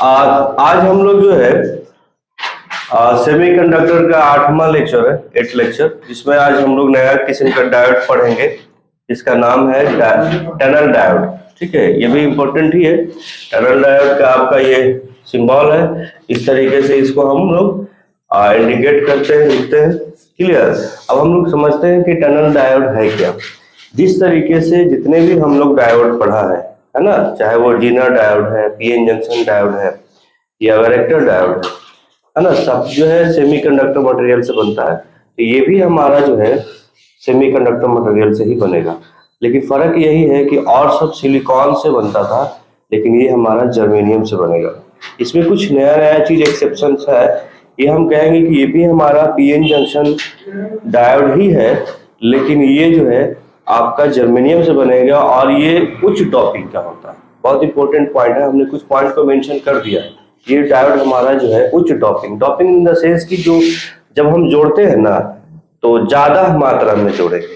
आज हम लोग जो है सेमीकंडक्टर का 8वां लेक्चर है, 8th लेक्चर, जिसमें आज हम लोग नया किस्म का डायोड पढ़ेंगे जिसका नाम है टनल डायोड। ठीक है, ये भी इम्पोर्टेंट ही है। टनल डायोड का आपका ये सिंबल है, इस तरीके से इसको हम लोग इंडिकेट करते हैं, लिखते हैं। क्लियर। अब हम लोग समझते हैं कि टनल डायोड है क्या। जिस तरीके से जितने भी हम लोग डायोड पढ़ा है ना, चाहे वो जीनर डायोड है, पीएन जंक्शन डायोड है या वैरेक्टर डायोड है ना, सब जो है सेमीकंडक्टर मटेरियल से बनता है। तो ये भी हमारा जो है सेमीकंडक्टर मटेरियल से ही बनेगा, लेकिन फर्क यही है कि और सब सिलिकॉन से बनता था, लेकिन ये हमारा जर्मेनियम से बनेगा। इसमें कुछ नया नया चीज एक्सेप्शन है, ये हम कहेंगे कि ये भी हमारा पीएन जंक्शन डायोड ही है, लेकिन ये जो है आपका जर्मेनियम से बनेगा और ये उच्च डोपिंग का होता है। बहुत इंपॉर्टेंट पॉइंट है, हमने कुछ पॉइंट को मेंशन कर दिया है। ये डायोड हमारा जो है उच्च डोपिंग इन द सेंस की जो जब हम जोड़ते हैं ना तो ज्यादा मात्रा में जोड़ेंगे।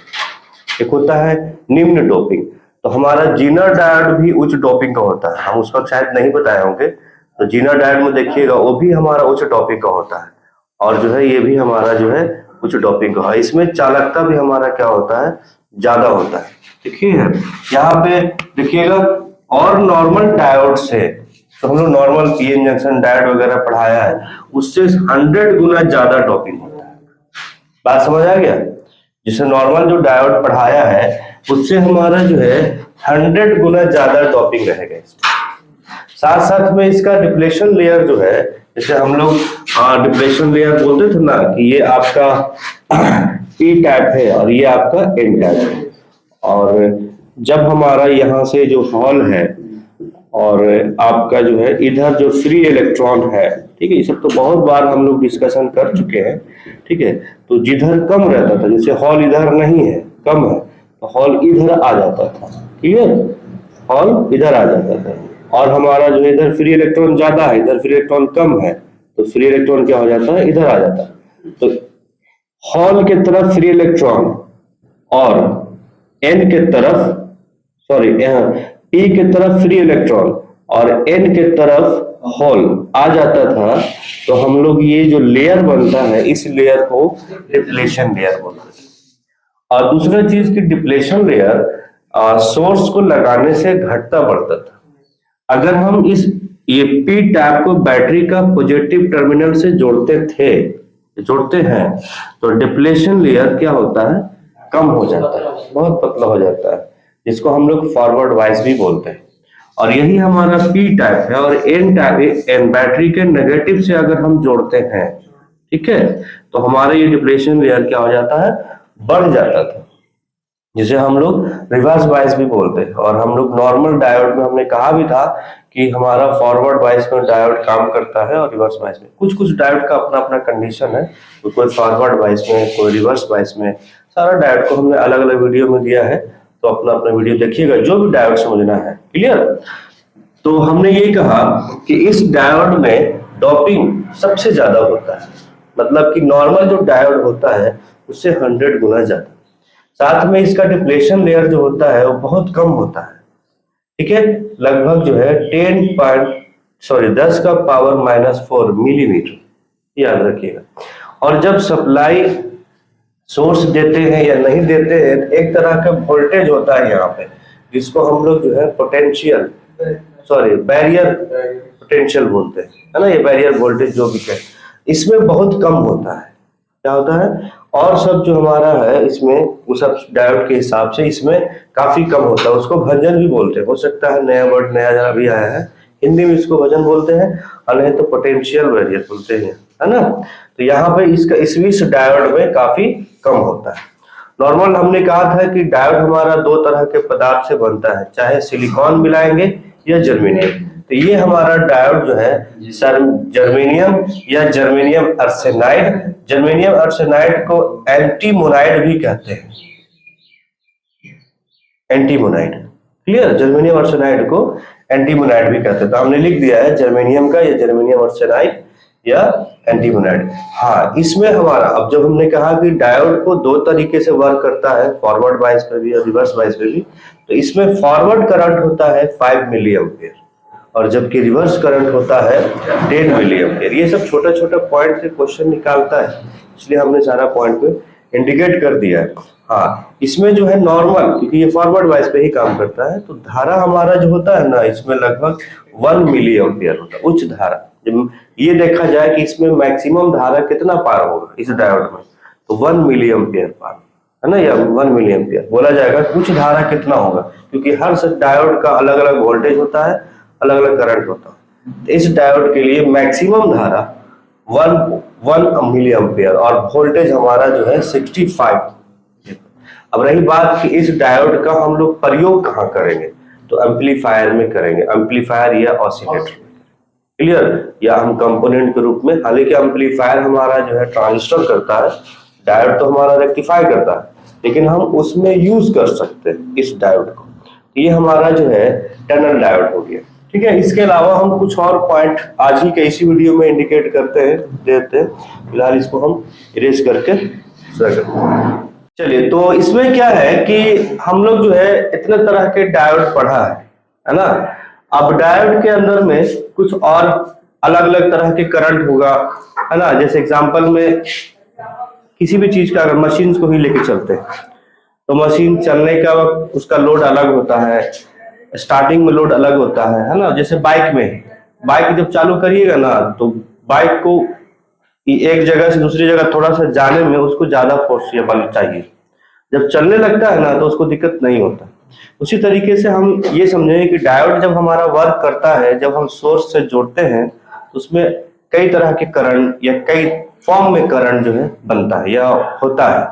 एक होता है निम्न डोपिंग, तो हमारा जीनर डायोड भी उच्च डोपिंग का होता है। हम उस वक्त शायद नहीं बताए होंगे, तो जीनर डायोड में देखिएगा वो भी हमारा उच्च डोपिंग का होता है, और जो है ये भी हमारा जो है उच्च डोपिंग का है। इसमें चालकता भी हमारा क्या होता है, ज्यादा होता है। देखिए यहाँ पे देखिएगा, और नॉर्मल डायोड से, तो हम लोग नॉर्मल पीएन जंक्शन डायोड वगैरह पढ़ाया है, उससे 100 गुना ज्यादा डोपिंग होता है। बात समझ आ गया। जिसे नॉर्मल जो डायोड पढ़ाया है उससे हमारा जो है 100 गुना ज्यादा डोपिंग रहेगा। साथ साथ में इसका डिप्लेशन लेयर जो है, जैसे हम लोग डिप्लेशन लेयर बोलते थे ना कि ये आपका पी टाइप है और ये आपका एन टाइप है, और जब हमारा यहाँ से जो हॉल है और आपका जो है इधर जो फ्री इलेक्ट्रॉन है, ठीक है, ये सब तो बहुत बार हम लोग डिस्कशन कर चुके हैं। ठीक है, तो जिधर कम रहता था, जैसे हॉल इधर नहीं है, कम है, तो हॉल इधर आ जाता था। क्लियर, हॉल इधर आ जाता था, और हमारा जो इधर फ्री इलेक्ट्रॉन ज्यादा है, इधर फ्री इलेक्ट्रॉन कम है, तो फ्री इलेक्ट्रॉन क्या हो जाता है, इधर आ जाता है। तो हॉल के तरफ फ्री इलेक्ट्रॉन और एन के तरफ, सॉरी पी के तरफ फ्री इलेक्ट्रॉन और एन के तरफ हॉल आ जाता था, तो हम लोग ये जो लेयर बनता है इस लेयर को डिप्लेशन लेयर बोलते हैं। और दूसरा चीज की डिप्लेशन लेयर सोर्स को लगाने से घटता बढ़ता था। अगर हम इस ये पी टैप को बैटरी का पॉजिटिव टर्मिनल से जोड़ते हैं तो डिप्लेशन लेयर क्या होता है, कम हो जाता है, बहुत पतला हो जाता है, जिसको हम लोग फॉरवर्ड वाइस भी बोलते हैं। और यही हमारा पी टाइप है। और एन टाइप, एन बैटरी के नेगेटिव से अगर हम जोड़ते हैं, ठीक है, तो हमारा ये डिप्लेशन लेयर क्या हो जाता है, बढ़ जाता था, जिसे हम लोग रिवर्स बायस भी बोलते हैं। और हम लोग नॉर्मल डायोड में हमने कहा भी था कि हमारा फॉरवर्ड बायस में डायोड काम करता है और रिवर्स बायस में कुछ डायोड का अपना अपना कंडीशन है, तो कोई फॉरवर्ड बायस में, कोई रिवर्स बायस में। सारा डायोड को हमने अलग अलग वीडियो में दिया है, तो अपना अपना वीडियो देखिएगा जो भी डायोड समझना है। क्लियर। तो हमने ये कहा कि इस डायोड में डोपिंग सबसे ज्यादा होता है, मतलब कि नॉर्मल जो डायोड होता है उससे 100 गुना ज्यादा। साथ में इसका डिप्लेशन लेयर जो होता है वो बहुत कम होता है। ठीक है, लगभग जो है 10 का पावर -4 मिलीमीटर, याद रखिएगा। और जब सप्लाई सोर्स देते हैं या नहीं देते हैं, एक तरह का वोल्टेज होता है यहाँ पे, जिसको हम लोग जो है बैरियर पोटेंशियल बोलते हैं, है ना, ये बैरियर वोल्टेज जो भी है, इसमें बहुत कम होता है। क्या होता है, और सब जो हमारा है इसमें वो सब डायोड के हिसाब से इसमें काफी कम होता है। उसको भंजन भी बोलते हैं, हो सकता है नया वर्ड नया भी आया है, हिंदी में इसको भंजन बोलते हैं, और नहीं तो पोटेंशियल बैरियर बोलते हैं, है ना। तो यहाँ पे इसका इस डायोड में काफी कम होता है। नॉर्मल हमने कहा था कि डायोड हमारा 2 तरह के पदार्थ से बनता है, चाहे सिलिकॉन मिलाएंगे या जर्मेनियम। तो ये हमारा डायोड जो है जर्मेनियम या जर्मेनियम आर्सेनाइड को एंटीमोनाइड भी कहते हैं, एंटीमोनाइड। क्लियर, जर्मेनियम आर्सेनाइड को एंटीमोनाइड भी कहते हैं। तो हमने लिख दिया है जर्मेनियम का या जर्मेनियम आर्सेनाइड या एंटीमोनाइड। हाँ, इसमें हमारा, अब जब हमने कहा कि डायोड को 2 तरीके से वर्क करता है, फॉरवर्ड बायस में भी और रिवर्स बायस में भी, तो इसमें फॉरवर्ड करंट होता है 5 मिली एम्पियर और जबकि रिवर्स करंट होता है 10 मिली एम्पियर। ये सब छोटा छोटा पॉइंट से क्वेश्चन निकालता है, इसलिए हमने सारा पॉइंट को इंडिकेट कर दिया है। हाँ, इसमें जो है नॉर्मल, क्योंकि ये फॉरवर्ड वाइज पे ही काम करता है, तो धारा हमारा जो होता है ना, इसमें लगभग 1 मिली एम्पियर होता है, उच्च धारा। जब ये देखा जाए कि इसमें मैक्सिमम धारा कितना पार होगा इस डायोड में, तो 1 मिली एम्पियर पार है ना, या 1 मिली एम्पियर बोला जाएगा। कुछ धारा कितना होगा, क्योंकि हर डायोड का अलग अलग वोल्टेज होता है, अलग अलग करंट होता है। तो इस डायोड के लिए मैक्सिमम धारा 1 मिली एम्पियर और वोल्टेज हमारा जो है 65। अब रही बात कि इस डायोड का हम लोग प्रयोग कहाँ करेंगे, तो एम्पलीफायर में करेंगे, एम्पलीफायर या ऑसिलेटर में। क्लियर, या हम कंपोनेंट के रूप में। हालांकि एम्पलीफायर हमारा जो है ट्रांजिस्टर करता है, डायोड तो हमारा रेक्टिफाई करता है, लेकिन हम उसमें यूज कर सकते हैं इस डायोड को। ये हमारा जो है टनल डायोड हो गया। ठीक है, इसके अलावा हम कुछ और पॉइंट आज ही के इसी वीडियो में इंडिकेट करते हैं, देते हैं। फिलहाल इसको हम इरेज करके चलिए, तो इसमें क्या है कि हम लोग जो है इतने तरह के डायोड पढ़ा है ना। अब डायोड के अंदर में कुछ और अलग अलग तरह के करंट होगा, है ना। जैसे एग्जांपल में किसी भी चीज का, अगर मशीन को ही लेके चलते हैं, तो मशीन चलने का वक्त उसका लोड अलग होता है, स्टार्टिंग में लोड अलग होता है ना। जैसे बाइक में, बाइक जब चालू करिएगा ना, तो बाइक को एक जगह से दूसरी जगह थोड़ा सा जाने में उसको ज्यादा फोर्स या बल चाहिए। जब चलने लगता है ना, तो उसको दिक्कत नहीं होता। उसी तरीके से हम ये समझें कि डायोड जब हमारा वर्क करता है, जब हम सोर्स से जोड़ते हैं, तो उसमें कई तरह के करंट या कई फॉर्म में करंट जो है बनता है या होता है,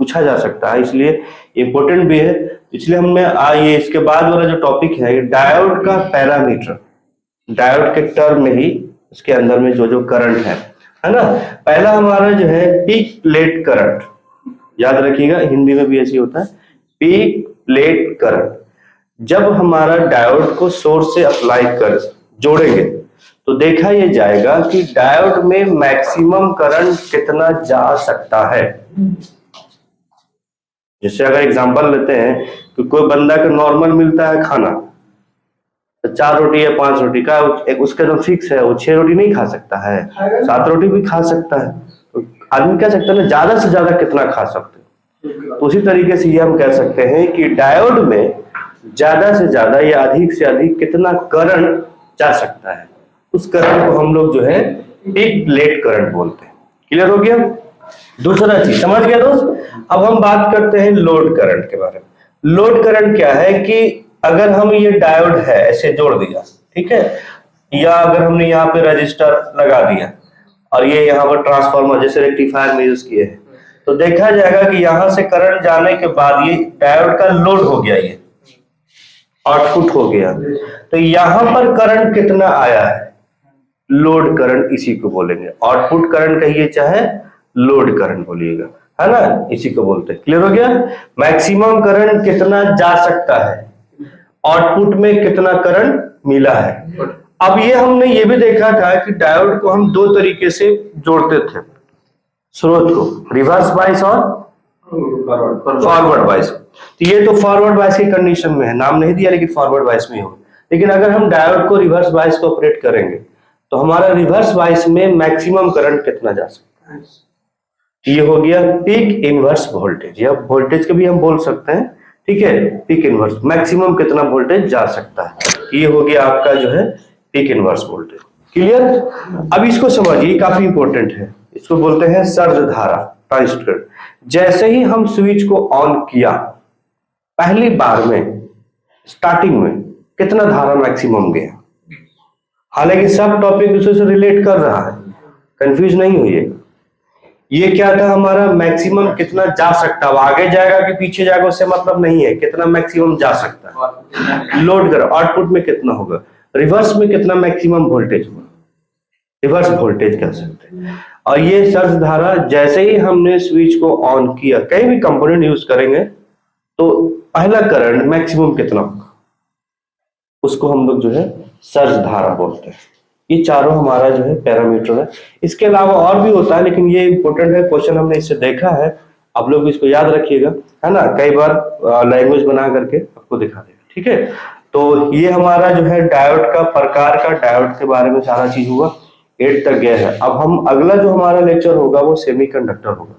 पूछा जा सकता है, इसलिए इम्पोर्टेंट भी है। इसलिए हमने ये इसके बाद वाला जो टॉपिक है, डायोड का पैरामीटर, डायोड के टर्म में ही उसके अंदर में जो जो करंट है ना। पहला हमारा जो है पीक प्लेट करंट, याद रखिएगा, हिंदी में भी ऐसे होता है, पीक प्लेट करंट। जब हमारा डायोड को सोर्स से अप्लाई कर जोड़ेंगे, तो देखा ये जाएगा कि डायोड में मैक्सिमम करंट कितना जा सकता है। जैसे अगर एग्जांपल लेते हैं कि कोई बंदा को नॉर्मल मिलता है खाना, तो 4 रोटी या 5 रोटी का, उसका जो फिक्स है, वो 6 रोटी नहीं खा सकता है, 7 रोटी भी खा सकता है। तो आदमी कह सकता है ना, ज्यादा से ज्यादा कितना खा सकते हैं। तो उसी तरीके से ये हम कह सकते हैं कि डायोड में ज्यादा से ज्यादा या अधिक से अधिक कितना करंट जा सकता है, उस करंट को हम लोग जो है पीक प्लेट करंट बोलते हैं। क्लियर हो गया। दूसरा चीज समझ गया दोस्त। अब हम बात करते हैं लोड करंट के बारे में। लोड करंट क्या है कि अगर हम ये डायोड है ऐसे जोड़ दिया, ठीक है, या अगर हमने यहाँ पे रजिस्टर लगा दिया और ये यहाँ पर ट्रांसफार्मर जैसे रेक्टिफायर में यूज किए हैं, तो देखा जाएगा कि यहाँ से करंट जाने के बाद ये डायोड का लोड हो गया, ये आउटपुट हो गया। तो यहाँ पर करंट कितना आया है, लोड करंट इसी को बोलेंगे। आउटपुट करंट कहिए चाहे लोड करंट बोलिएगा, है ना, इसी को बोलते हैं। क्लियर हो गया। मैक्सिमम करंट कितना जा सकता है, आउटपुट में कितना करंट मिला है। अब ये हमने ये भी देखा था कि डायोड को हम 2 तरीके से जोड़ते थे, स्रोत को रिवर्स बायस और फॉरवर्ड बायस। तो ये तो फॉरवर्ड बायस की कंडीशन में है, नाम नहीं दिया लेकिन फॉरवर्ड बायस में होगा। लेकिन अगर हम डायोड को रिवर्स बायस को ऑपरेट करेंगे, तो हमारा रिवर्स बायस में मैक्सिमम करंट कितना जा सकता है, ये हो गया पीक इनवर्स वोल्टेज, या वोल्टेज के भी हम बोल सकते हैं। ठीक है, पीक इनवर्स, मैक्सिमम कितना वोल्टेज जा सकता है, ये हो गया आपका जो है पीक इनवर्स वोल्टेज। क्लियर। अब इसको समझिए, काफी इंपॉर्टेंट है। इसको बोलते हैं सर्ज धारा, ट्रांजिस्टर। जैसे ही हम स्विच को ऑन किया, पहली बार में स्टार्टिंग में कितना धारा मैक्सिमम गया। हालांकि सब टॉपिक दूसरे से रिलेट कर रहा है, कंफ्यूज नहीं होइएगा। ये क्या था हमारा, मैक्सिमम कितना जा सकता है, आगे जाएगा कि पीछे जाएगा उससे मतलब नहीं है, कितना मैक्सिमम जा सकता है। लोड करो, आउटपुट में कितना होगा, रिवर्स में कितना मैक्सिमम वोल्टेज होगा, रिवर्स वोल्टेज कह सकते हैं। और ये सर्ज धारा जैसे ही हमने स्विच को ऑन किया, कहीं भी कंपोनेंट यूज करेंगे, तो पहला करंट मैक्सिमम कितना होगा, उसको हम लोग जो है सर्ज धारा बोलते हैं। ये चारों हमारा जो है पैरामीटर है। इसके अलावा और भी होता है, लेकिन ये इंपॉर्टेंट है, क्वेश्चन हमने इससे देखा है, आप लोग इसको याद रखिएगा, है ना। कई बार लैंग्वेज बना करके आपको दिखा देगा। ठीक है, तो ये हमारा जो है डायोड का प्रकार का, डायोड के बारे में सारा चीज हुआ, 8 तक गया है। अब हम अगला जो हमारा लेक्चर होगा वो सेमीकंडक्टर होगा।